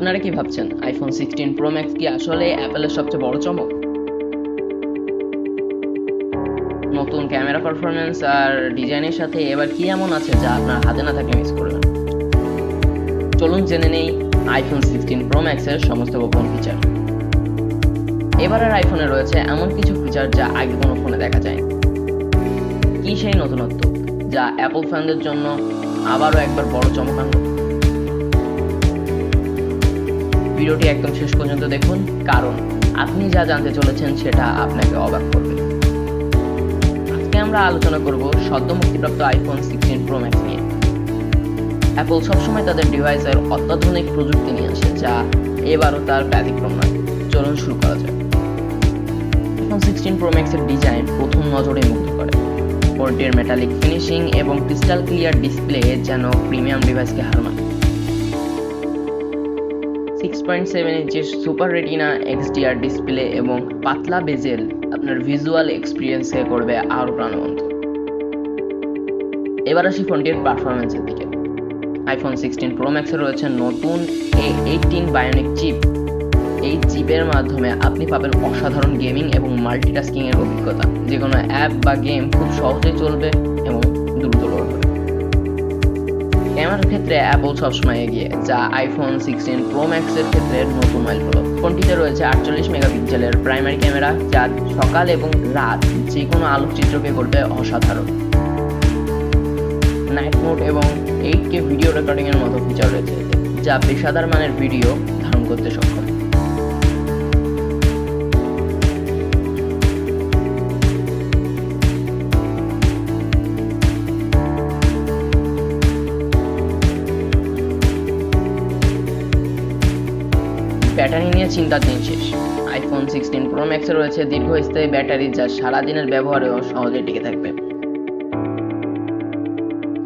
আপনারা কি ভাবছেন আইফোন 16 প্রো ম্যাক্স কি আসলে অ্যাপলের সবচেয়ে বড় চমক? নতুন ক্যামেরা পারফরম্যান্স আর ডিজাইনের সাথে এবার কি এমন আছে যা আপনার হাতে না থাকলে মিস করবেন? চলুন জেনে নেই আইফোন 16 প্রো ম্যাক্সের সমস্ত গোপন ফিচার। এবারের আইফোনে রয়েছে এমন কিছু ফিচার যা আগে কোনো ফোনে দেখা যায়। কি সেই নতুনত্ব যা অ্যাপল ফ্যানদের জন্য আবারও একবার বড় চমক আনলো? ভিডিওটি একদম শেষ পর্যন্ত দেখুন, কারণ আপনি যা জানতে চলেছেন সেটা আপনাকে অবাক করবে। আজকে আমরা আলোচনা করব সদ্য মুক্তিপ্রাপ্ত আইফোন 16 প্রো ম্যাক্স নিয়ে। অ্যাপল সবসময় তাদের ডিভাইসের অত্যাধুনিক প্রযুক্তি নিয়ে আসে, যা এবারও তার ব্যতিক্রম নয়। চলুন শুরু করা যাক। আইফোন 16 প্রো ম্যাক্সের ডিজাইন প্রথম নজরে মুগ্ধ করে। ফোনটির মেটালিক ফিনিশিং এবং ক্রিস্টাল ক্লিয়ার ডিসপ্লে যেন প্রিমিয়াম ডিভাইসকে হার মানে। 6.7 ইঞ্চির সুপার রেটিনা XDR ডিসপ্লে এবং পাতলা বেজেল আপনার ভিজুয়াল এক্সপিরিয়েন্সকে করবে আরও প্রাণবন্ত। এবার আসি ফোনটির পারফরমেন্সের দিকে। আইফোন 16 প্রো ম্যাক্সে রয়েছে নতুন A18 বায়োনিক চিপ। এই চিপের মাধ্যমে আপনি পাবেন অসাধারণ গেমিং এবং মাল্টিটাস্কিং এর অভিজ্ঞতা। যে কোনো অ্যাপ বা গেম খুব সহজেই চলবে এবং দ্রুত লোড হবে। ক্যামেরার ক্ষেত্রে অ্যাপল সবসময় এগিয়ে, যা আইফোন 16 প্রো ম্যাক্সের ক্ষেত্রে নতুন মাইলফলক। ফোনটিতে রয়েছে 48 মেগাপিক্সেলের প্রাইমারি ক্যামেরা, যা সকাল এবং রাত যে কোনো আলোকচিত্রকে করবে অসাধারণ। নাইট মোড এবং 8K ভিডিও রেকর্ডিং এর মতো ফিচার রয়েছে, যা পেশাদার মানের ভিডিও ধারণ করতে সক্ষম। ব্যাটারি নিয়ে চিন্তার দিন শেষ। আইফোন 16 প্রো ম্যাক্সে রয়েছে দীর্ঘস্থায়ী ব্যাটারি, যা সারাদিনের ব্যবহারেও সহজে টিকে থাকবে।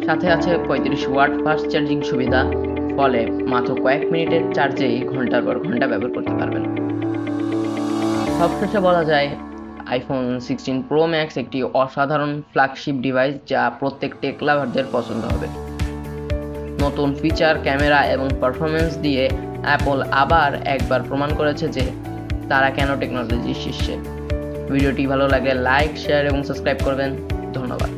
সাথে আছে 35 ওয়াট ফাস্ট চার্জিং সুবিধা, ফলে মাত্র কয়েক মিনিটের চার্জেই ঘন্টার পর ঘন্টা ব্যবহার করতে পারবেন। সবশেষে বলা যায় আইফোন 16 প্রো ম্যাক্স একটি অসাধারণ ফ্ল্যাগশিপ ডিভাইস, যা প্রত্যেক টেক লাভারদের পছন্দ হবে। নতুন ফিচার, ক্যামেরা এবং পারফরমেন্স দিয়ে অ্যাপল আবার একবার প্রমাণ করেছে যে তারা কেন টেকনোলজির শীর্ষে। ভিডিওটি ভালো লাগলে লাইক, শেয়ার এবং সাবস্ক্রাইব করবেন। ধন্যবাদ।